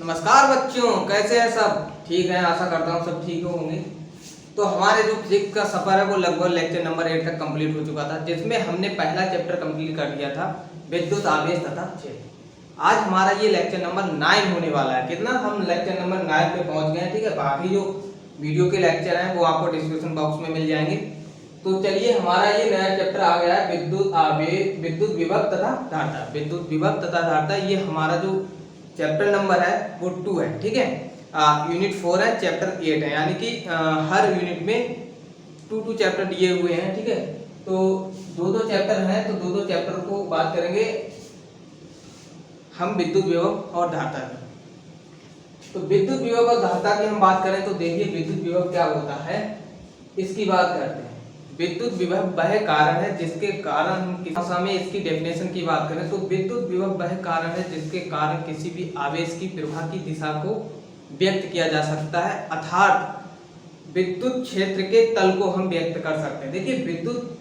नमस्कार बच्चों, कैसे हैं सब? ठीक है, आशा करता हूँ सब ठीक होंगे। तो हमारे जो फिजिक्स का सफर है वो लगभग लेक्चर नंबर 8 तक कंप्लीट हो चुका था, जिसमें हमने पहला चैप्टर कंप्लीट कर लिया था, विद्युत आवेश तथा क्षेत्र। आज हमारा ये लेक्चर नंबर 9 होने वाला है। कितना? हम लेक्चर नंबर 9 पे पहुंच गए हैं। ठीक है, बाकी जो वीडियो के लेक्चर हैं वो आपको डिस्क्रिप्शन बॉक्स में मिल जाएंगे। तो चलिए, हमारा ये नया चैप्टर आ गया है विद्युत आवेश, विद्युत विभव तथा धारिता। विद्युत विभव तथा धारिता, ये हमारा जो चैप्टर नंबर है वो 2 है। ठीक है, यूनिट 4 है, चैप्टर 8 है, यानी कि हर यूनिट में 2 चैप्टर दिए हुए हैं। ठीक है, तो दो चैप्टर हैं, तो दो चैप्टर को बात करेंगे हम विद्युत विभव और धारिता की। तो विद्युत विभव और धारिता की हम बात करें तो देखिए, विद्युत विभव क्या होता है इसकी बात करते हैं। विद्युत विभव वह कारण है जिसके कारण हम किसी भाषा में इसकी डेफिनेशन की बात करें तो विद्युत विभव वह कारण है जिसके कारण किसी भी आवेश की प्रवाह की दिशा को व्यक्त किया जा सकता है, अर्थात विद्युत क्षेत्र के तल को हम व्यक्त कर सकते हैं। देखिए, विद्युत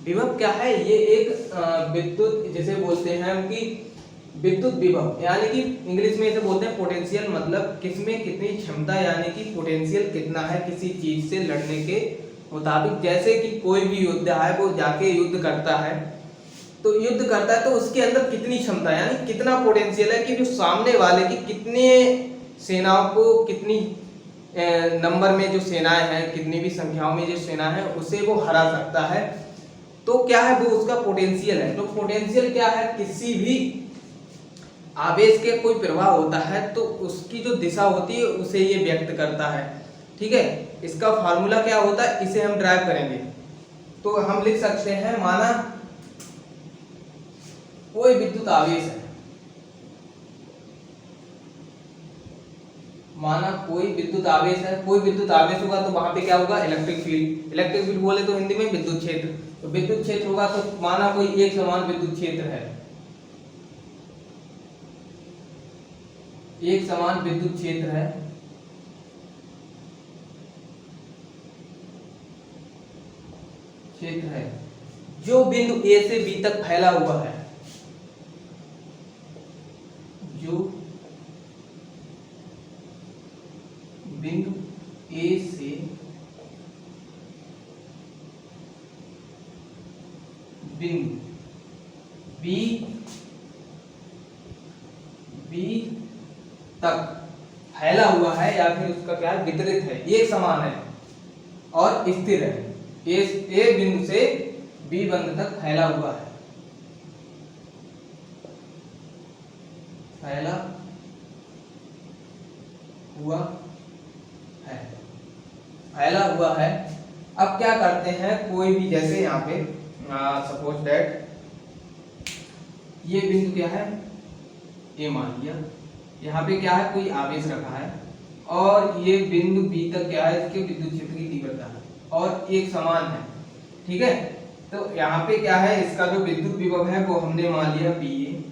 विभव क्या है? ये एक विद्युत, जिसे बोलते हैं कि विद्युत विभव, यानी कि इंग्लिश में इसे बोलते हैं पोटेंशियल। मतलब किसमें कितनी क्षमता, यानी कि पोटेंशियल कितना है किसी चीज से लड़ने के मुताबिक। जैसे कि कोई भी योद्धा है, वो जाके युद्ध करता है, तो युद्ध करता है तो उसके अंदर कितनी क्षमता, यानी कितना पोटेंशियल है कि जो सामने वाले की कितने सेनाओं को, कितनी नंबर में जो सेनाएं हैं, कितनी भी संख्याओं में जो सेना है, उसे वो हरा सकता है। तो क्या है? वो उसका पोटेंशियल है। तो पोटेंशियल क्या है? किसी भी आवेश के कोई प्रवाह होता है तो उसकी जो दिशा होती है उसे ये व्यक्त करता है। ठीक है, इसका फार्मूला क्या होता है, इसे हम ड्राइव करेंगे तो हम लिख सकते हैं, माना कोई विद्युत आवेश है, माना कोई विद्युत आवेश है, कोई विद्युत आवेश होगा तो वहां पे क्या होगा? Electric field. इलेक्ट्रिक फील्ड बोले तो हिंदी में विद्युत क्षेत्र। तो विद्युत क्षेत्र होगा तो माना कोई एक समान विद्युत क्षेत्र है, एक समान विद्युत क्षेत्र है, क्षेत्र है जो बिंदु ए से बी तक फैला हुआ है, जो बिंदु ए से बिंदु बी तक फैला हुआ है, या फिर उसका क्या है? वितरित है, एक समान है और स्थिर है। ए बिंदु से बी बिंदु तक फैला हुआ है, फैला हुआ है, फैला हुआ है। अब क्या करते हैं, कोई भी, जैसे यहाँ पे सपोज दैट ये बिंदु क्या है? ए मान लिया। यहाँ पे क्या है? कोई आवेश रखा है और ये बिंदु बी तक क्या है? इसके विद्युत क्षेत्र की तीव्रता है और एक समान है। ठीक है, तो यहाँ पे क्या है? इसका जो विद्युत विभव है वो हमने मान लिया बी ए,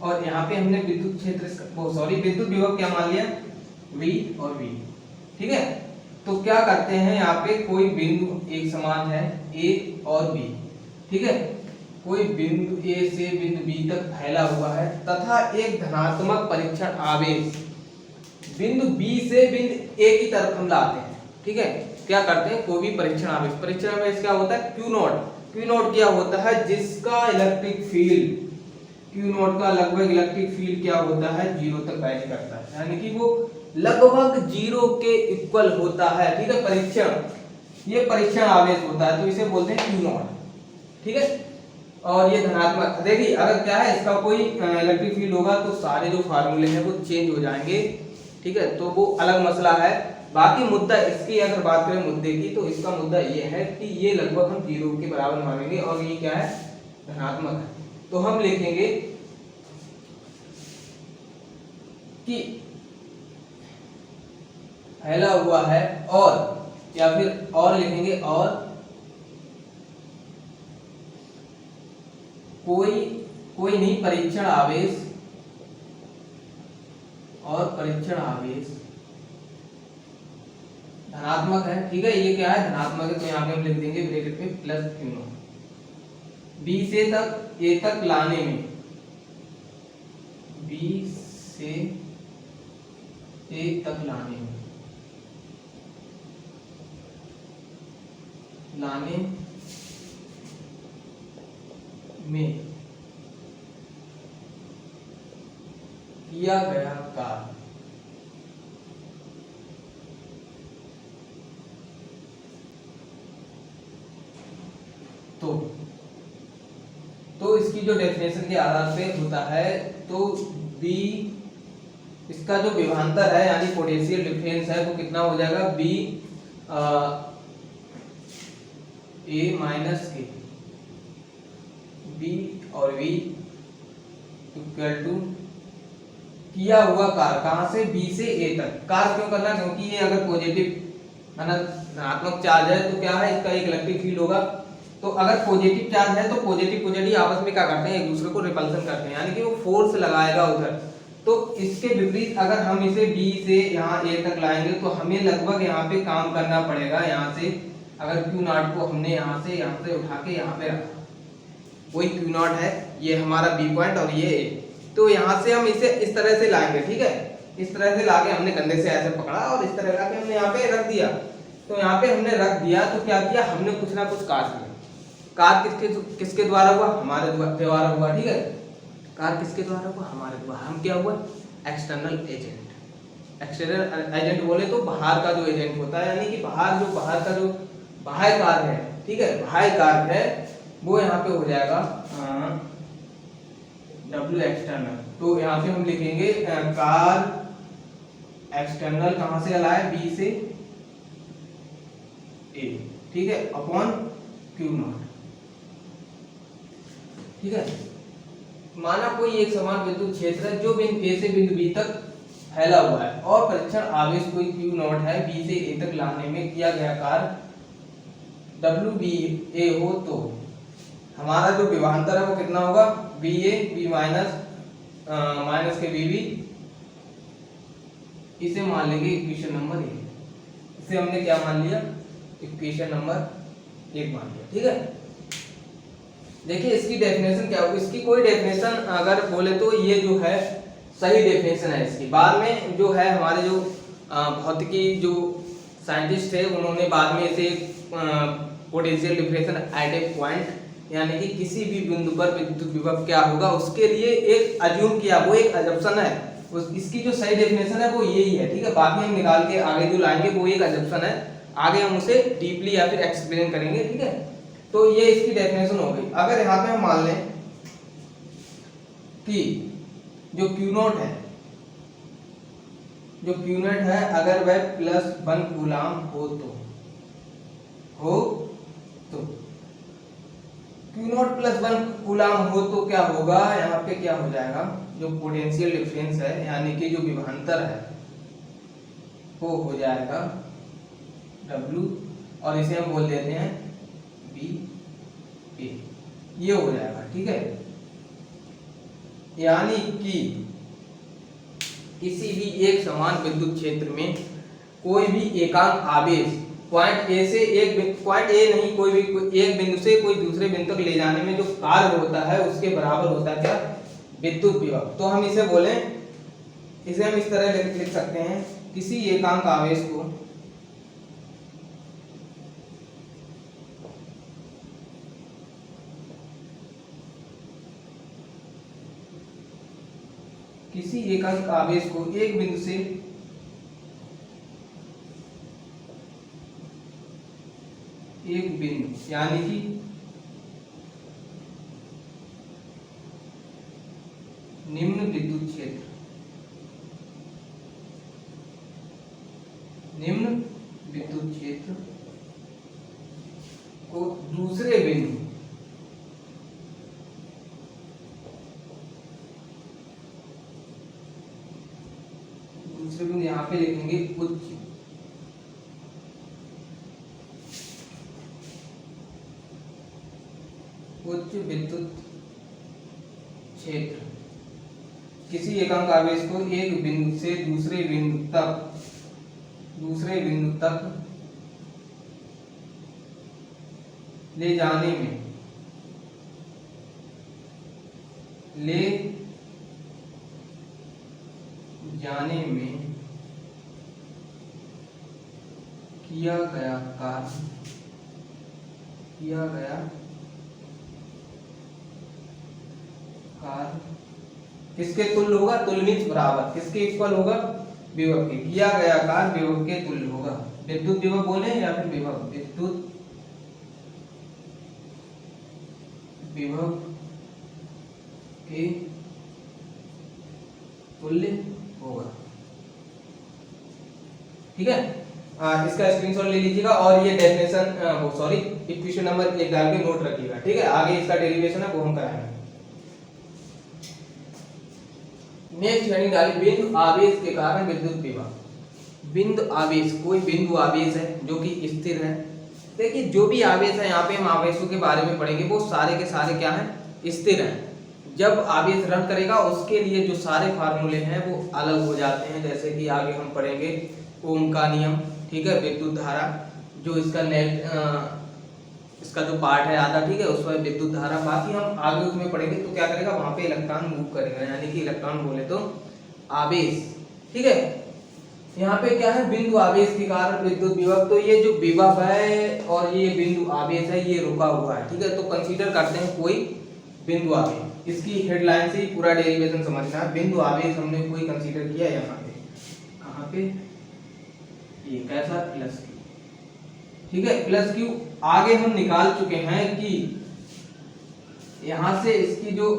और यहाँ पे हमने विद्युत क्षेत्र, विद्युत विभव क्या मान लिया? वी और वी। ठीक है, तो क्या करते हैं, यहाँ पे कोई बिंदु एक समान है, ए और बी। ठीक है, कोई बिंदु ए से बिंदु बी तक फैला हुआ है तथा एक धनात्मक परीक्षण आवेश बिंदु बी से बिंदु ए की तरफ हम लाते हैं। ठीक है, क्या करते हैं? कोई भी परीक्षण आवेश क्या होता है? क्यू नॉट क्या होता है? जिसका इलेक्ट्रिक फील्ड, क्यू नॉट का लगभग इलेक्ट्रिक फील्ड क्या होता है? 0 तक वैरी करता है, यानी कि वो लगभग 0 के इक्वल होता है। ठीक है, ये परीक्षण आवेश होता है, तो इसे बोलते हैं क्यू नॉट। ठीक है, और ये धनात्मक। देखिए, अगर क्या है, इसका कोई इलेक्ट्रिक फील्ड होगा तो सारे जो फार्मूले हैं वो चेंज हो जाएंगे। ठीक है, तो वो अलग मसला है। बाकी मुद्दा इसकी अगर बात करें मुद्दे की, तो इसका मुद्दा ये है कि ये लगभग हम 0 के बराबर मानेंगे और ये क्या है? धनात्मक है। तो हम लिखेंगे कि फैला हुआ है, और या फिर और लिखेंगे, और कोई नहीं, परीक्षण आवेश, और परीक्षण आवेश धनात्मक है। ठीक है, ये क्या है? धनात्मक है, तो यहाँ पे हम लिख देंगे ब्रैकेट में प्लस क्यू नॉट। बी से तक ए तक लाने में, बी से ए तक लाने में किया गया कार्य तो इसकी जो डेफिनेशन के आधार पे होता है, तो बी इसका जो विभवांतर है यानी पोटेंशियल डिफरेंस है वो कितना हो जाएगा, B A minus A, B और वी इक्वल टू किया हुआ कार्य, कहां से बी से ए तक। कार्य क्यों करना, क्योंकि ये अगर पॉजिटिव धनात्मक चार्ज है तो क्या है, इसका एक इलेक्ट्रिक फील्ड होगा। तो अगर पॉजिटिव चार्ज है तो पॉजिटिव पॉजिटिव आपस में क्या करते हैं, एक दूसरे को रिपल्सन करते हैं, यानी कि वो फोर्स लगाएगा उधर। तो इसके विपरीत अगर हम इसे बी से यहाँ ए तक लाएंगे तो हमें लगभग यहाँ पे काम करना पड़ेगा। यहाँ से अगर क्यू नॉट को हमने यहाँ से उठा के यहाँ पे रखा, वही क्यू नॉट है, ये हमारा बी पॉइंट और ये ए, तो यहाँ से हम इसे इस तरह से लाएंगे, ठीक है। इस तरह से लाके हमने कंधे से ऐसे पकड़ा और इस तरह लाके हमने यहाँ पे रख दिया। तो यहाँ पे हमने रख दिया तो क्या किया, हमने कुछ ना कुछ काट लिया। कार्य किसके द्वारा हुआ, हमारे द्वारा हुआ, ठीक है। कार्य किसके द्वारा हुआ, हमारे द्वारा। हम क्या हुआ, एक्सटर्नल एजेंट। एक्सटर्नल एजेंट बोले तो बाहर का जो एजेंट होता है, यानी कि बाहर का जो बाह्य कार्य है, ठीक है, बाह्य कार्य है, वो यहाँ पे हो जाएगा W एक्सटर्नल। तो यहाँ पे हम लिखेंगे कार्य एक्सटर्नल कहां से आया है, बी से ए, ठीक है, अपॉन क्यू नॉट, ठीक है। माना कोई एक समान विद्युत क्षेत्र है जो बिंदु ए से बिंदु बी तक फैला हुआ है और परीक्षण आवेश कोई क्यू नॉट है बी से ए तक लाने में किया गया कार्य डब्ल्यू बी ए हो, तो हमारा जो विभवांतर है वो कितना होगा, बी ए बी माइनस के बी बी। इसे मान लेंगे इक्वेशन नंबर 1। इसे हमने क्या मान लिया, इक्वेशन नंबर 1 मान लिया, ठीक है। देखिए इसकी डेफिनेशन क्या होगी, इसकी कोई डेफिनेशन अगर बोले तो ये जो है सही डेफिनेशन है इसकी। बाद में जो है हमारे जो भौतिकी जो साइंटिस्ट थे उन्होंने बाद में इसे potential difference at A point, यानी कि किसी भी बिंदु पर विद्युत विभव क्या होगा उसके लिए एक अज्यूम किया, वो एक अजम्पशन है। इसकी जो सही डेफिनेशन है वो यही है, ठीक है। बाकी हम निकाल के आगे जो लाएंगे वो एक अजम्पशन है, आगे हम उसे डीपली या फिर एक्सप्लेन करेंगे, ठीक है। तो ये इसकी डेफिनेशन हो गई। अगर यहाँ पे हम मान लें कि जो क्यू नॉट है अगर वह +1 कूलाम हो तो क्यू नॉट +1 कूलाम हो तो क्या होगा, यहाँ पे क्या हो जाएगा, जो पोटेंशियल डिफरेंस है यानी कि जो विभवांतर है वो हो जाएगा W, और इसे हम बोल देते हैं बी ए, ये हो जाएगा, ठीक है। यानी कि किसी भी एक समान विद्युत क्षेत्र में कोई भी एकांक आवेश पॉइंट ए से पॉइंट ए नहीं, कोई भी एक बिंदु से कोई दूसरे बिंदु तक ले जाने में जो कार्य होता है उसके बराबर होता है क्या, विद्युत विभव। तो हम इसे बोले, इसे हम इस तरह लिख सकते हैं, किसी एकांक आवेश को एक बिंदु से यानी कि निम्न विद्युत क्षेत्र को दूसरे बिंदु यहाँ पे लिखेंगे उच्च विद्युत क्षेत्र किसी एकांक आवेश को एक बिंदु से दूसरे बिंदु तक ले जाने में किया गया कार्य किसके तुल्य होगा? तुल्य मीन्स बराबर, किसके इक्वल होगा? विभव के। किया गया कार्य विभव के तुल्य होगा। विद्युत विभव बोले या फिर विभव, विद्युत विभव के तुल्य होगा। ठीक है, इसका स्क्रीनशॉट ले लीजिएगा और ये डेफिनेशन इक्वेशन नंबर 1 डाल के नोट रखिएगा। ठीक है, आगे इसका डेरिवेशन है वो हम कराएंगे। नेक्स्ट हेडिंग डाली बिंदु आवेश के कारण विद्युत विभव। बिंदु आवेश, कोई बिंदु आवेश है जो कि स्थिर है। देखिए जो भी आवेश है, यहाँ पे हम आवेशों के बारे में पढ़ेंगे, वो सारे के सारे क्या हैं? स्थिर हैं। जब आवेश रन करेगा उसके लिए जो सारे फार्मूले हैं वो अलग हो जाते हैं। जैसे कि आगे हम पढ़ेंगे ओम का नियम, ठीक है, विद्युत धारा, जो इसका जो पार्ट है आधा, ठीक है, उसमें विद्युत धारा, बाकी हम आगे उसमें पढ़ेंगे तो क्या करेगा, वहां पे इलेक्ट्रॉन मूव करेगा, यानी कि इलेक्ट्रॉन बोले तो आवेश। ठीक है, यहाँ पे क्या है? बिंदु आवेश के कारण विद्युत विभव। तो ये जो विभव है और ये बिंदु आवेश है ये रुका हुआ है। ठीक है, तो कंसीडर करते हैं कोई बिंदु आवेश। इसकी हेडलाइन से ही पूरा डेरिवेशन समझना है। बिंदु आवेश हमने कोई कंसीडर किया यहाँ पे, कहाँ पे? ये कैसा? Plus Q. ठीक है, प्लस क्यू। आगे हम निकाल चुके हैं कि यहाँ से इसकी जो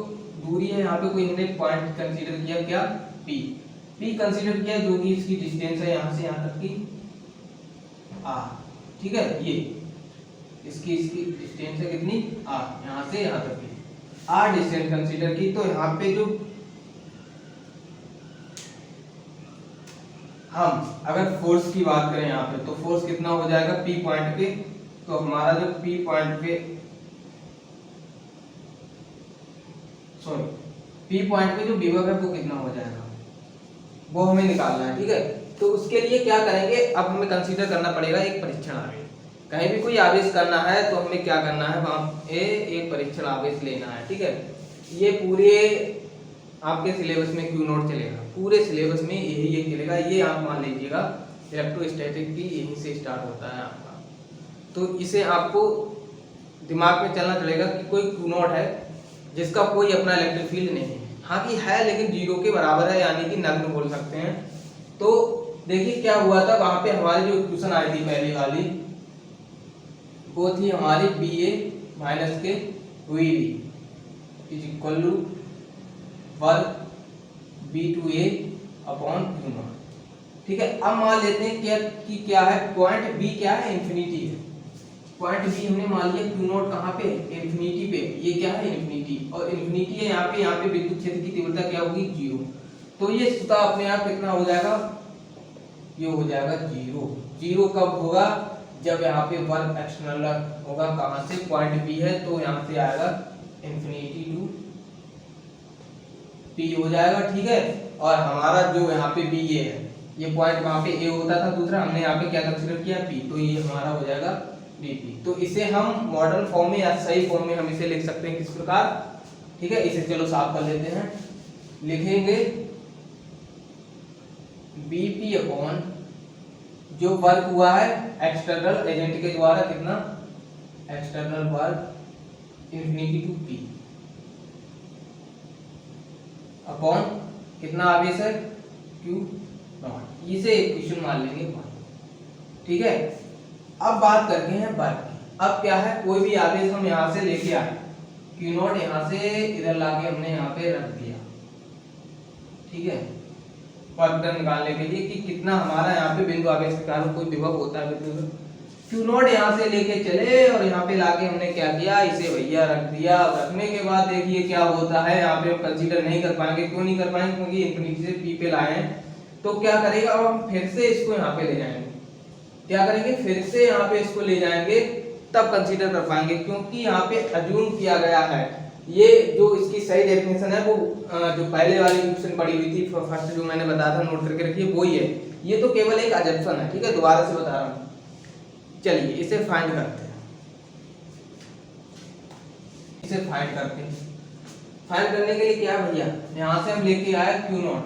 दूरी है, यहाँ पे कोई हमने पॉइंट कंसीडर किया, क्या? पी कंसीडर किया, जो कि इसकी डिस्टेंस है यहाँ से यहाँ तक की आर। ठीक है, ये इसकी डिस्टेंस है कितनी? आर, यहाँ से यहाँ तक की आर डिस्टेंस कंसीडर की। तो यहाँ पे जो हम अगर फोर्स की बात करें यहाँ पे, तो फोर्स कितना हो जाएगा पी पॉइंट पे? तो हमारा जो पी पॉइंट पे जो विभव है वो कितना हो जाएगा, वो हमें निकालना है। ठीक है, तो उसके लिए क्या करेंगे, अब हमें कंसीडर करना पड़ेगा एक परीक्षण आवेश। कहीं भी कोई आवेश करना है तो हमें क्या करना है, वहां पे एक परीक्षण आवेश लेना है। ठीक है, ये पूरे आपके सिलेबस में क्यू नोट चलेगा, पूरे सिलेबस में यही एक चलेगा। ये आप मान लीजिएगा इलेक्ट्रोस्टैटिक की यहीं से स्टार्ट होता है आपका, तो इसे आपको दिमाग में चलना चलेगा कि कोई क्यू नोट है जिसका कोई अपना इलेक्ट्रिक फील्ड नहीं है। हाँ कि है लेकिन जीरो के बराबर है, यानी कि नग्न बोल सकते हैं। तो देखिए क्या हुआ था, वहां पे हमारी जो इक्वेशन आई थी पहली वाली, वो थी हमारी बी ए माइनस के V B is equal to वर्ग B2A अपॉन क्यू नॉट। ठीक है, अब मान लेते हैं क्या है, पॉइंट बी क्या है? इंफिनिटी है। पॉइंट बी हमने मान लिया, क्यू नॉट कहाँ पे? इंफिनिटी पे। ये क्या है? इंफिनिटी, और इंफिनिटी है यहाँ पे विद्युत क्षेत्र की तीव्रता क्या होगी? जीरो। तो ये स्वतः अपने आप कितना हो जाएगा? ये हो जाएगा जीरो। जीरो कब होगा? जब यहाँ पे वर्क एक्सटर्नल होगा, कहाँ से? पॉइंट बी है तो यहाँ से आएगा इंफिनिटी टू पी हो जाएगा। ठीक है, और हमारा जो यहाँ पे बी ए है, ये पॉइंट वहाँ पे ए होता था दूसरा, हमने यहाँ पे क्या कंसीडर किया? पी, तो ये हमारा हो जाएगा बीपी। तो इसे हम मॉडर्न फॉर्म में या सही फॉर्म में हम इसे लिख सकते हैं किस प्रकार? ठीक है, इसे चलो साफ कर लेते हैं। लिखेंगे बीपी अपॉन जो वर्क हुआ है एक्सटर्नल एजेंट के द्वारा, कितना? External work infinity to P upon कितना आवेश है? Q not. इसे इक्वेशन मान लेंगे 1। ठीक है, अब बात करते हैं वर्क की। अब क्या है, कोई भी आवेश हम यहाँ से लेके आए, क्यू नॉट यहाँ से इधर लाके हमने यहाँ पे रख दिया। ठीक है, वर्क डन निकालने के लिए कि कितना हमारा यहाँ पे बिंदु आवेश के कारण कोई विभव होता है। क्यू नॉट यहाँ से लेके चले और यहाँ पे लाके हमने क्या किया, इसे भैया रख दिया। रखने के बाद देखिए क्या होता है, यहाँ पे हम कंसीडर नहीं कर पाएंगे। क्यों नहीं कर पाएंगे? क्योंकि इंफिनिटी से पी पे लाए हैं। तो क्या करेगा, अब हम फिर से इसको यहाँ पे ले जाएंगे। क्या करेंगे, फिर से यहाँ पे इसको ले जाएंगे, तब कंसीडर कर पाएंगे। क्योंकि यहाँ पे अज्यूम किया गया है, ये जो इसकी सही डेफिनेशन है वो जो पहले वाली क्वेश्चन पड़ी हुई थी फर्स्ट, जो मैंने बताया था, नोट करके रखिए, वो ही है। ये तो केवल एक अजम्पशन है। ठीक है, दोबारा से बता रहा हूँ। चलिए इसे फाइंड करते हैं। फाइंड करने के लिए क्या भैया, यहाँ से हम लेके आए क्यू नॉट।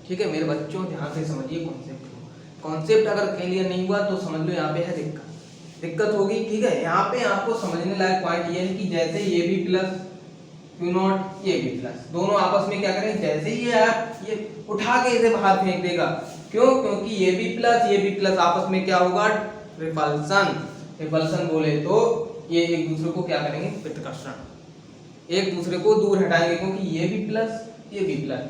ठीक है मेरे बच्चों, ध्यान से समझिए कॉन्सेप्ट को। कॉन्सेप्ट अगर क्लियर नहीं हुआ तो समझ लो यहाँ पे है दिक्कत होगी, ठीक है। यहाँ पे आपको समझने लायक पॉइंट ये है कि जैसे ये भी प्लस क्यू नॉट ये भी प्लस, दोनों आपस में क्या करें, जैसे ही आप ये उठा के इसे बाहर फेंक देगा, क्यों, क्योंकि ये भी प्लस आपस में क्या होगा, रिपल्सन बोले तो ये एक दूसरे को क्या करेंगे, प्रतिकर्षण, एक दूसरे को दूर हटाएंगे, क्योंकि ये भी प्लस ये भी प्लस।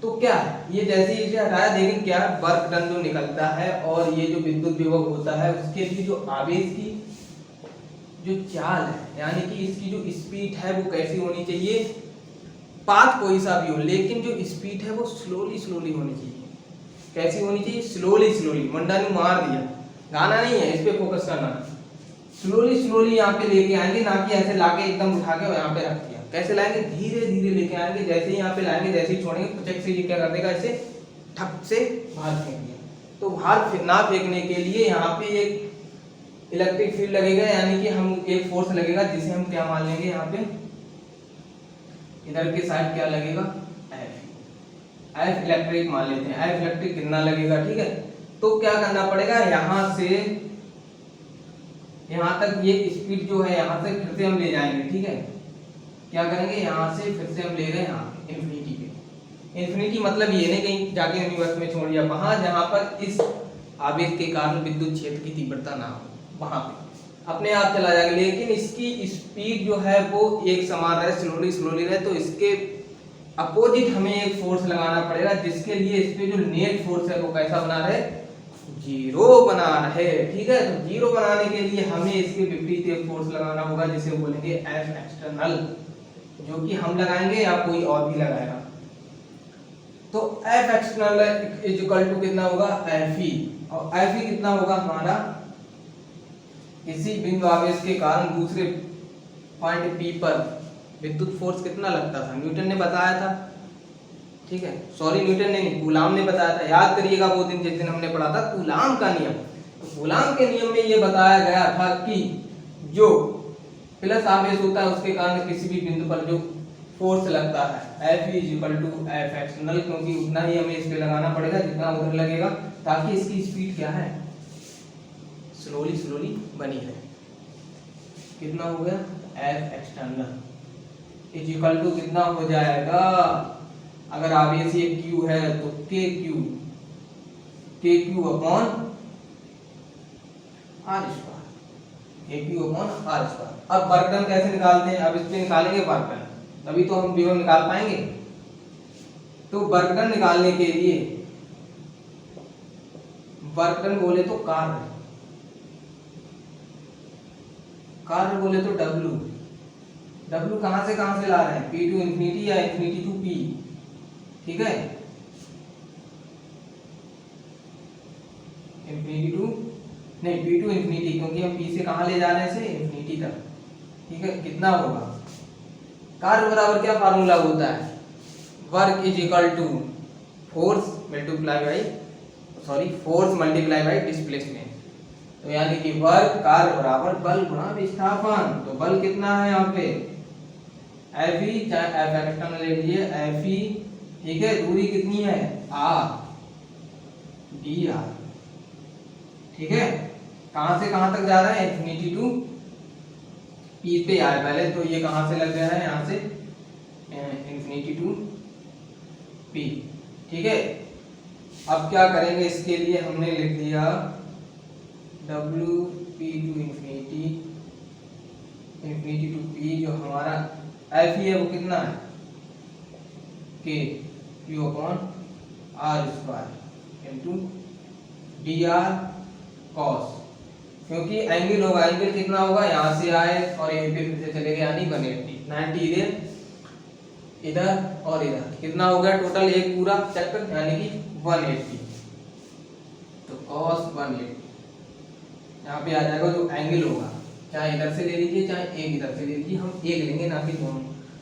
तो क्या है, ये जैसे ही इसे हटाया देखें क्या वर्क डन जो निकलता है, और ये जो विद्युत विभव होता है उसके लिए जो आवेश की जो चाल है, यानी कि इसकी जो स्पीड है वो कैसी होनी चाहिए, पाथ कोई सा भी हो, लेकिन जो स्पीड है वो स्लोली होनी चाहिए। कैसी होनी चाहिए, स्लोली। मुंडा ने मार दिया, गाना नहीं है, इस पे फोकस करना। स्लोली यहाँ पे लेके आएंगे, ना कि ऐसे लाके एकदम उठा के यहाँ पे रख दिया। कैसे लाएंगे, धीरे लेके आएंगे, जैसे ही यहाँ पे लाएंगे, जैसे ही छोड़ेंगे पचक से ये क्या कर देगा, इसे ठप से बाहर फेंक दिया। तो बाहर ना फेंकने के लिए यहाँ पे एक इलेक्ट्रिक फील्ड लगेगा, यानी कि हम एक फोर्स लगेगा, जिसे हम क्या मान लेंगे, यहाँ पे इधर के साइड क्या लगेगा, एफ इलेक्ट्रिक मान लेते हैं। एफ इलेक्ट्रिक कितना लगेगा, ठीक है। तो क्या करना पड़ेगा, यहाँ से यहाँ तक ये स्पीड जो है यहाँ से फिर से हम ले जाएंगे, ठीक है। क्या करेंगे, यहाँ से फिर से हम ले रहे हैं यहाँ इन्फिनिटी पे। इन्फिनिटी मतलब ये नहीं कहीं जाके यूनिवर्स में छोड़ दिया, वहां जहां पर इस आवेश के कारण विद्युत क्षेत्र की तीव्रता ना हो, वहां पे अपने आप चला जाएगा। लेकिन इसकी स्पीड जो है वो एक समान रहे, स्लोली रहे, तो इसके अपोजिट हमें एक फोर्स लगाना पड़ेगा, जिसके लिए इस पे जो नेट फोर्स है वो कैसा बना रहे, जीरो बना रहे, ठीक है। तो जीरो बनाने के लिए हमें इसके विपरीत एक फोर्स लगाना होगा, जिसे बोलेंगे एफ एक्सटर्नल, जो कि हम लगाएंगे या कोई और भी लगाएगा। तो F external is equal to कितना होगा, एफ ई, और एफ ई कितना होगा हमारा, किसी बिंदु आवेश के कारण दूसरे पॉइंट पी पर विद्युत फोर्स कितना लगता था, न्यूटन ने बताया था, ठीक है। सॉरी न्यूटन ने नहीं, कूलाम ने बताया था। याद करिएगा वो दिन जिस दिन हमने पढ़ा था कूलाम का नियम। तो कूलाम के नियम में ये बताया गया था कि जो प्लस आवेश होता है उसके कारण किसी भी बिंदु पर जो फोर्स लगता है F is equal to F external, क्योंकि उतना ही हमें इस पे लगाना पड़ेगा जितना उधर लगेगा, ताकि इसकी स्पीड क्या है, स्लोली बनी है। कितना हो गया, F external is equal to कितना हो जाएगा, अगर आवेश ये Q है तो के क्यू अपॉन आर स्क्वायर। अब वर्क डन कैसे निकालते हैं, अब इस पे निकालेंगे वर्क डन, तभी तो हम विभव निकाल पाएंगे। तो वर्क डन निकालने के लिए, वर्क डन बोले तो कार्य बोले तो W कहां से ला रहे हैं, P टू इंफिनिटी या इंफिनिटी टू P, ठीक है। इंफिनिटी टू नहीं, P टू इंफिनिटी, क्योंकि हम P से कहां ले जा रहे हैं, से इंफिनिटी तक, ठीक है। कितना होगा, कार्य बराबर क्या फार्मूला होता है, work is equal to force multiply by displacement. तो यानी कि वर्क कार्य बराबर बल गुणा विस्थापन। तो बल कितना है यहाँ पे, एफ ई, चाहे एफ एक्सटर्नल ले लीजिए, एफ ई, ठीक है। दूरी कितनी है, आर डी आर, ठीक है। कहां से कहां तक जा रहा है, इंफिनिटी टू पी पे आए पहले, तो ये कहां से लग गया है, यहाँ से इंफिनिटी टू पी, ठीक है। अब क्या करेंगे, इसके लिए हमने लिख दिया W P to infinity to P, जो हमारा एफ ई है वो कितना है, K Q upon R square into D R cos, क्योंकि एंगल होगा, एंगल कितना होगा, यहाँ से आए और यहीं पे फिर से चले गए, यानी 180 इधर और इधर, कितना हो गया टोटल एक पूरा चक्कर, यानी कि 180। तो cos 180 यहाँ पे आ जाएगा, जो एंगल होगा, चाहे इधर से ले लीजिए चाहे एक इधर से ले लीजिए, हम एक लेंगे ना कि दोनों।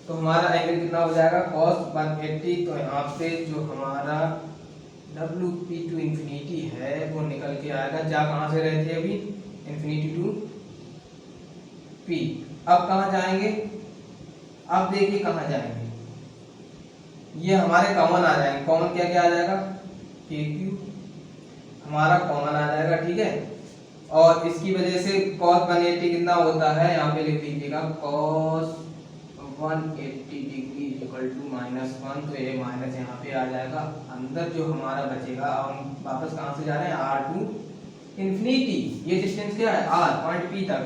तो हमारा एंगल कितना हो जाएगा, cos 180। तो यहाँ पे जो हमारा WP टू इंफिनिटी है वो निकल के आएगा, जा कहाँ से रहे थे अभी, इंफिनिटी टू P। अब कहाँ जाएंगे, अब देखिए कहाँ जाएंगे, ये हमारे कॉमन आ जाएंगे। कॉमन क्या क्या आ जाएगा, KQ, हमारा कॉमन आ जाएगा, ठीक है। और इसकी वजह से cos 180 कितना होता है, यहाँ पे लिख लीजिएगा cos 180 डिग्री इक्वल टू -1, तो ये माइनस यहाँ पे आ जाएगा। अंदर जो हमारा बचेगा, और हम वापस कहाँ से जा रहे हैं, r टू इन्फिनिटी, ये डिस्टेंस क्या है r, पॉइंट P तक,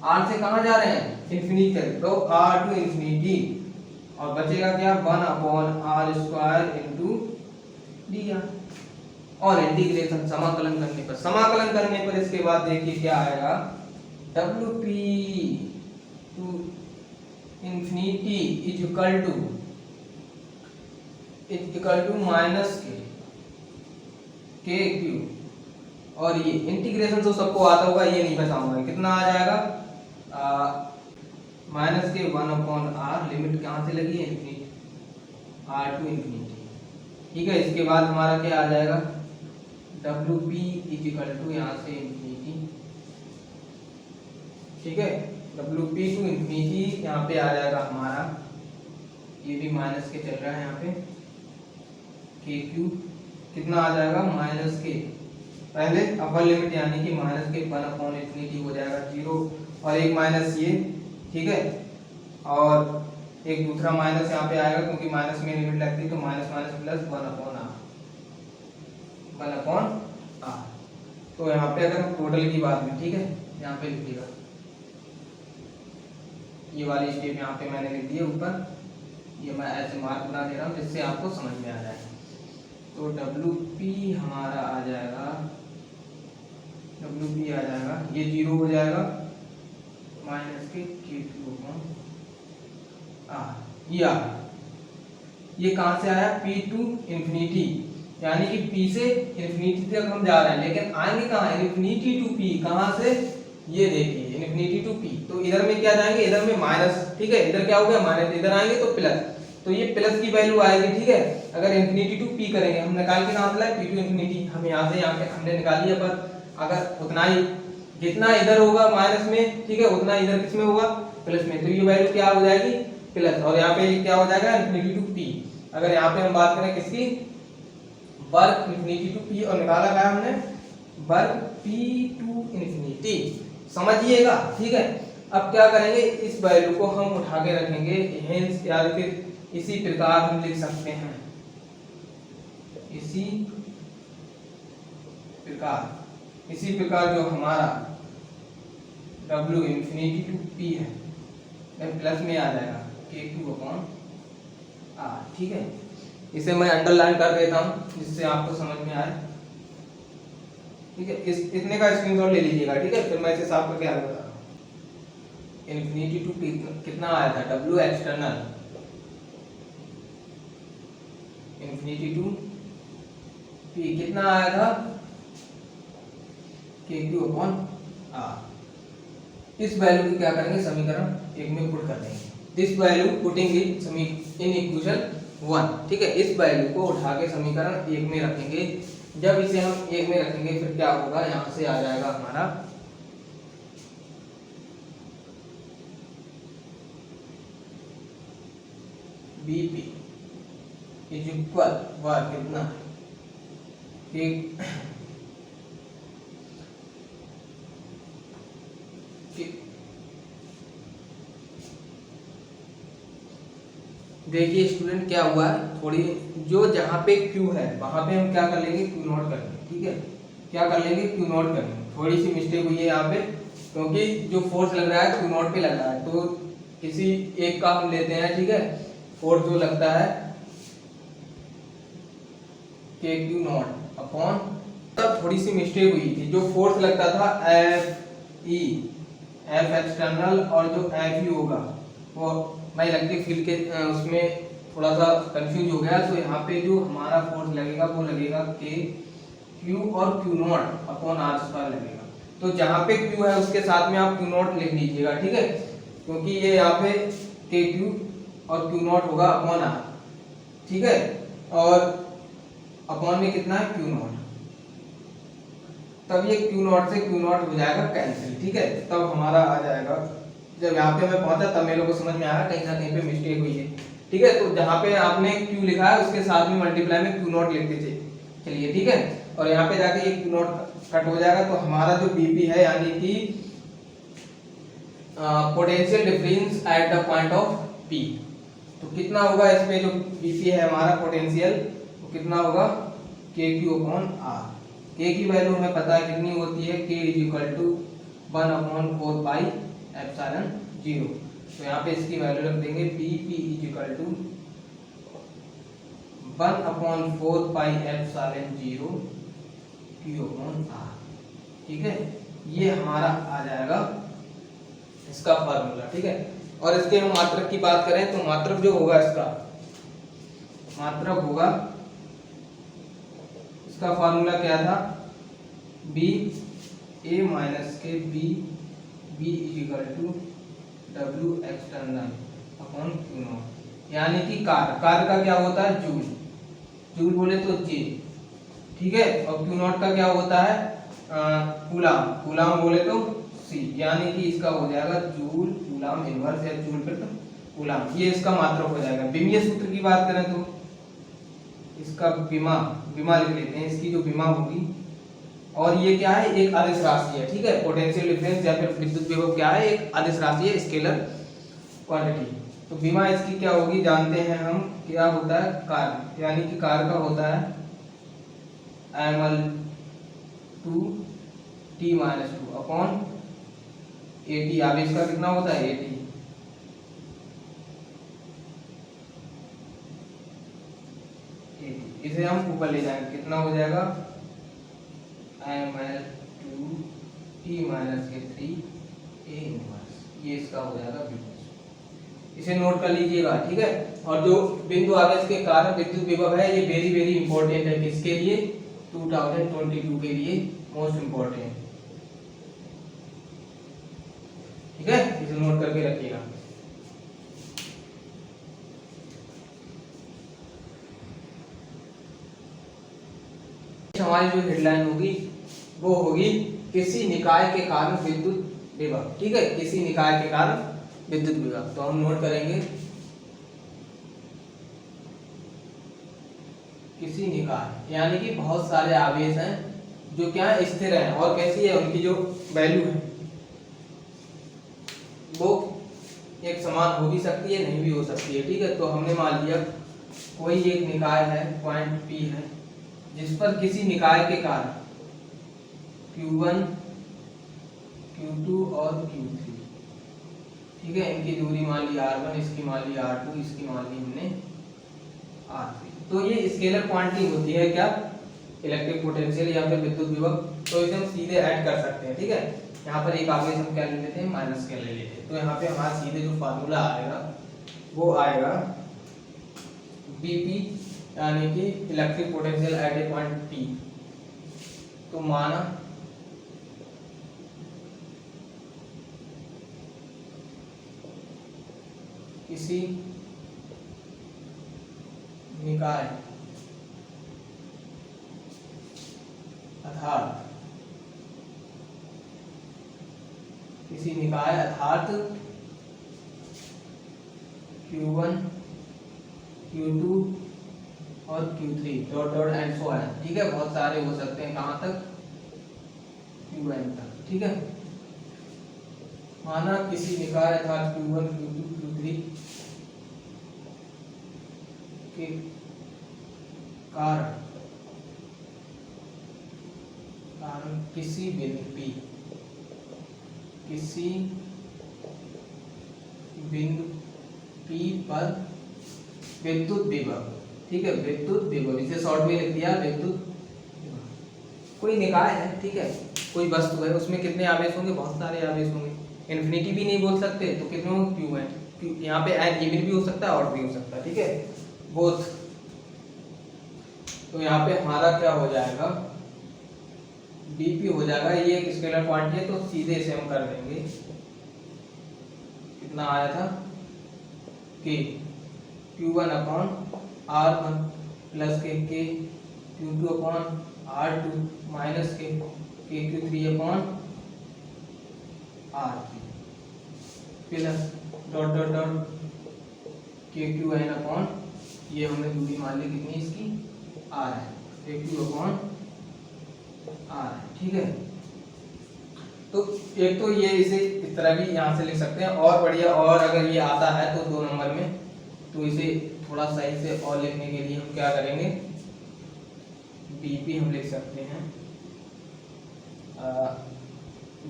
r से कहाँ जा रहे हैं, इन्फिनिटी तक, तो r टू इन्फिनिटी, और बचेगा क्या 1/r² इंटू dr। और इंटीग्रेशन समाकलन करने पर इसके बाद देखिए क्या आएगा, WP to infinity is equal to minus K Q. और ये इंटीग्रेशन तो सबको आता होगा, ये नहीं बताऊंगा, कितना आ जाएगा माइनस के 1/r, लिमिट कहाँ से लगी है, इन्फिनिटी, r टू इन्फिनिटी, ठीक है। इसके बाद हमारा क्या आ जाएगा, WP इज इक्वल टू यहाँ से इन्फिनिटी, ठीक है, WP टू इन्फिनिटी, यहाँ पे आ जाएगा हमारा, ये भी माइनस के चल रहा है यहाँ पे, KQ कितना आ जाएगा माइनस के, पहले अपर लिमिट यानी कि माइनस के 1/इन्फिनिटी हो जाएगा 0, और एक माइनस ये, ठीक है, और एक दूसरा माइनस यहाँ पे आएगा क्योंकि माइनस में लिमिट लगती है, तो माइनस माइनस प्लस 1/r। तो यहाँ पे अगर टोटल की बात में, ठीक है, यहाँ पे लिखिएगा, ये वाली स्टेप यहाँ पे मैंने लिख दी है ऊपर, ये मैं ऐसे मार्क बना दे रहा हूँ जिससे आपको समझ में आ जाए। तो WP हमारा आ जाएगा, WP आ जाएगा, ये 0 हो जाएगा, माइनस के K2 ये कहाँ से आया, P टू इन्फिनिटी, यानी कि P से इन्फिनिटी तक हम जा रहे हैं, लेकिन आएंगे कहाँ, इन्फिनिटी टू P, कहाँ से, ये देखिए इन्फिनिटी टू P, तो इधर में क्या जाएंगे, इधर में माइनस, ठीक है, इधर क्या हो गया माइनस, इधर आएंगे तो प्लस, तो ये प्लस की वैल्यू आएगी, ठीक है। अगर इन्फिनिटी टू P करेंगे, हम निकाल के कहाँ से लाए, P टू इन्फिनिटी, हम यहाँ से यहाँ पे हमने निकाली है, पर अगर उतना ही जितना इधर होगा माइनस में, ठीक है, उतना इधर किस में होगा, प्लस में, तो ये वैल्यू क्या हो जाएगी प्लस, और यहाँ पे क्या हो जाएगा इन्फिनिटी टू P। अगर यहाँ पे हम बात करें किसकी, वर्ग इन्फिनिटी टू P, और निकाला क्या हमने, वर्ग P टू इन्फिनिटी, समझिएगा, ठीक है। अब क्या करेंगे, इस वैल्यू को हम उठा के रखेंगे, हेंस या फिर इसी प्रकार हम लिख सकते हैं, इसी प्रकार जो हमारा W इन्फिनिटी टू P है, प्लस में आ जाएगा K2/r, ठीक है। इसे मैं अंडरलाइन कर देता हूं जिससे आपको समझ में आए, ठीक है। इतने का स्क्रीनशॉट ले लीजिएगा, ठीक है, फिर मैं इसे साफ करके आगे बता रहा हूं। इन्फिनिटी टू P कितना आया था, W external infinity to P कितना आया था, K2/r। इस वैल्यू की क्या करेंगे, समीकरण एक में पुट कर देंगे, this value putting in equation 1, ठीक है। इस वैल्यू को उठा के समीकरण एक में रखेंगे, जब इसे हम एक में रखेंगे फिर क्या होगा, यहाँ से आ जाएगा हमारा BP इज इक्वल कितना, देखिए स्टूडेंट क्या हुआ है, थोड़ी जो जहाँ पे Q है वहां पे हम क्या कर लेंगे, Q0 कर लेंगे, ठीक है, क्या कर लेंगे, Q0 कर लेंगे। थोड़ी सी मिस्टेक हुई है यहाँ पे, क्योंकि जो फोर्स लग रहा है Q0 पे लग रहा है, तो किसी एक का हम लेते हैं, ठीक है, फोर्स जो लगता है KQ0 अपॉन, तब थोड़ी सी मिस्टेक हुई थी, जो फोर्स लगता था F एक्सटर्नल, और जो F होगा वो मैं इलेक्ट्रिक फील्ड के उसमें थोड़ा सा कंफ्यूज हो गया, तो यहाँ पे जो हमारा फोर्स लगेगा वो लगेगा Q और Q0 अपॉन r² लगेगा। तो जहाँ पे Q है उसके साथ में आप Q0 लिख लीजिएगा, ठीक है, क्योंकि ये यहाँ पे KQ और Q0 होगा अपॉन r, ठीक है, और अपॉन में कितना है Q0, तब ये Q0 से Q0 हो जाएगा कैंसिल, ठीक है। तब हमारा आ जाएगा, जब यहाँ पे मैं पहुंचा तब मेरे को समझ में आया कहीं ना कहीं पे मिस्टेक हुई है, ठीक है। तो जहाँ पे आपने Q लिखा है उसके साथ में मल्टीप्लाई में Q0 लिख दीजिए, चलिए, ठीक है। और यहाँ पे जाके एक नोट कट हो जाएगा, तो हमारा जो बीपी है यानी कि potential difference at the point of P, तो कितना होगा इसमें जो बीपी है हमारा पोटेंशियल, तो कितना होगा के क्यू अपॉन आर। के की वैल्यू हमें पता है कितनी होती है, K is equal to 1/4 pi epsilon 0। तो यहाँ पे इसकी वैल्यू रख देंगे VP is equal to 1/4 pi epsilon 0 Q upon R. ठीक है, ये हमारा आ जाएगा इसका फार्मूला। ठीक है, और इसके हम मात्रक की बात करें तो मात्रक जो होगा इसका मात्रक होगा, इसका फार्मूला क्या था, बी ए माइनस के V B is equal to W external upon Q nought, यानी कि कार्य का क्या होता है जूल, जूल बोले तो जे। ठीक है, और क्यू नॉट का क्या होता है कूलाम, कूलाम बोले तो सी, यानी कि इसका हो जाएगा जूल कूलाम इनवर्स या जूल पर कूलाम, ये इसका मात्रक हो जाएगा। विमीय सूत्र की बात करें तो इसका विमा लिख लेते हैं, इसकी जो विमा होगी, और ये क्या है एक आदेश राशि है। ठीक है, पोटेंशियल डिफरेंस या फिर विद्युत विभव क्या है, एक आदेश राशि है, स्केलर क्वांटिटी। तो विमा इसकी क्या होगी जानते हैं हम, क्या होता है कार्य, यानी कि कार्य का होता है ml 2 t-2 अपॉन AT, आवेश का कितना होता है AT, इसे हम ऊपर ले जाएंगे, कितना हो जाएगा ml 2 t-3 A इनवर्स, ये इसका हो जाएगा विभव, इसे नोट कर लीजिएगा। ठीक है, और जो बिंदु आवेश के कारण विद्युत विभव है ये वेरी वेरी इंपॉर्टेंट है, किसके लिए 2022 के लिए मोस्ट इंपॉर्टेंट। ठीक है, इसे नोट करके रखिएगा। हमारी जो हेडलाइन होगी वो होगी किसी निकाय के कारण विद्युत विभव। ठीक है, किसी निकाय के कारण विद्युत विभव, तो हम नोट करेंगे किसी निकाय, यानी कि बहुत सारे आवेश हैं जो क्या स्थिर हैं, और कैसी है उनकी जो वैल्यू है वो एक समान हो भी सकती है नहीं भी हो सकती है। ठीक है, तो हमने मान लिया कोई एक निकाय है पॉइंट P है जिस पर किसी निकाय के कारण Q1 Q2 और Q3, ठीक है, इनकी दूरी मान ली R1, इसकी मान ली R2, इसकी मान ली हमने R3। तो ये स्केलर क्वांटिटी होती है क्या, इलेक्ट्रिक पोटेंशियल या फिर विद्युत विभव, तो इसे हम सीधे ऐड कर सकते हैं। ठीक है, यहाँ पर एक आवेश हम क्या ले लेते हैं माइनस के ले लेते हैं, तो यहाँ पे हमारा सीधे जो फार्मूला आएगा वो आएगा बीपी यानी कि electric potential at A point P. तो माना किसी निकाय अर्थात Q1 Q2 और Q3 dot dot and so on. ठीक है, बहुत सारे हो सकते हैं, कहां तक Qn तक। ठीक है, माना किसी निकाय अर्थात Q1 Q2 Q3 के कारण किसी बिंदु P पर विद्युत विभव, ठीक है, विद्युत विभव, इसे शॉर्ट में लिख दिया विद्युत विभव। कोई निकाय है, ठीक है, कोई वस्तु है, उसमें कितने आवेश होंगे, बहुत सारे आवेश होंगे, इन्फिनिटी भी नहीं बोल सकते, तो कितने होंगे क्यू है, यहाँ पे एन इवन भी हो सकता है और भी हो सकता है। ठीक है, बोथ। तो यहाँ पे हमारा क्या हो जाएगा बीपी हो जाएगा, ये एक स्केलर क्वांटिटी है तो सीधे से हम कर देंगे, कितना आया था के Q1 अपॉन R1 प्लस के Q2 अपॉन R2 माइनस के Q3 upon R3 plus dot dot dot KQN upon, ये हमने दूरी मान ली कितनी इसकी R है, KQ अपॉन आर है, ठीक है। तो एक तो ये इसे इस तरह भी यहाँ से लिख सकते हैं, और बढ़िया, और अगर ये आता है तो 2 नंबर में, तो इसे थोड़ा सही से और लिखने के लिए हम क्या करेंगे, बीपी हम लिख सकते हैं,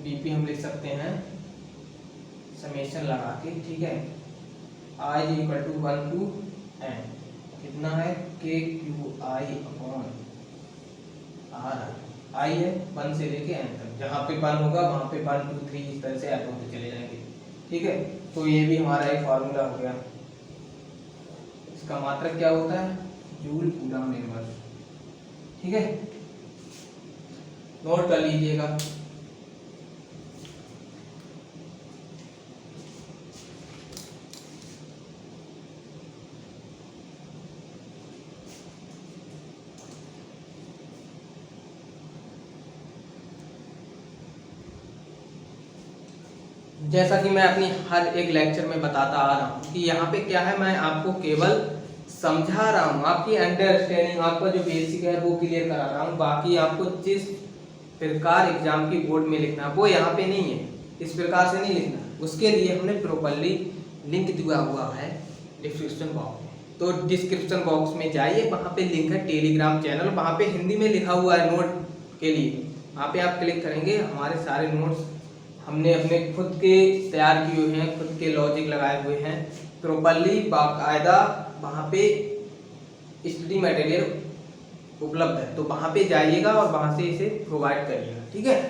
बीपी हम लिख सकते हैं समेशन लगा के, ठीक है। I equal to 1 to n, कितना है, K Q I upon R, I है 1 से लेके n तक, जहाँ पे 1 होगा वहाँ पे 1 2 3 इस तरह से ऐड होते चले जाएंगे, ठीक है। तो ये भी हमारा एक फॉर्मूला हो गया। इसका मात्रक क्या होता है, जूल कूलम इनवर्स, ठीक है, नोट कर लीजिएगा। जैसा कि मैं अपनी हर एक लेक्चर में बताता आ रहा हूँ कि यहाँ पे क्या है, मैं आपको केवल समझा रहा हूँ, आपकी अंडरस्टैंडिंग, आपका जो बेसिक है वो क्लियर करा रहा हूँ। बाकी आपको जिस प्रकार एग्जाम की बोर्ड में लिखना वो यहाँ पे नहीं है, इस प्रकार से नहीं लिखना। उसके लिए हमने प्रॉपरली लिंक दिया हुआ है डिस्क्रिप्शन बॉक्स में, तो डिस्क्रिप्शन बॉक्स में जाइए, वहाँ पे लिंक है टेलीग्राम चैनल, वहाँ पे हिंदी में लिखा हुआ है नोट के लिए, वहाँ पे आप क्लिक करेंगे, हमारे सारे नोट्स हमने अपने खुद के तैयार किए हुए हैं, खुद के लॉजिक लगाए हुए हैं, प्रॉपरली बाकायदा वहाँ पे स्टडी मटेरियल उपलब्ध है, तो वहाँ पे जाइएगा और वहाँ से इसे प्रोवाइड करिएगा, ठीक है।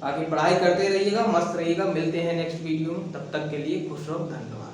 बाकी पढ़ाई करते रहिएगा, मस्त रहिएगा, मिलते हैं नेक्स्ट वीडियो में, तब तक के लिए खुश रहो, धन्यवाद।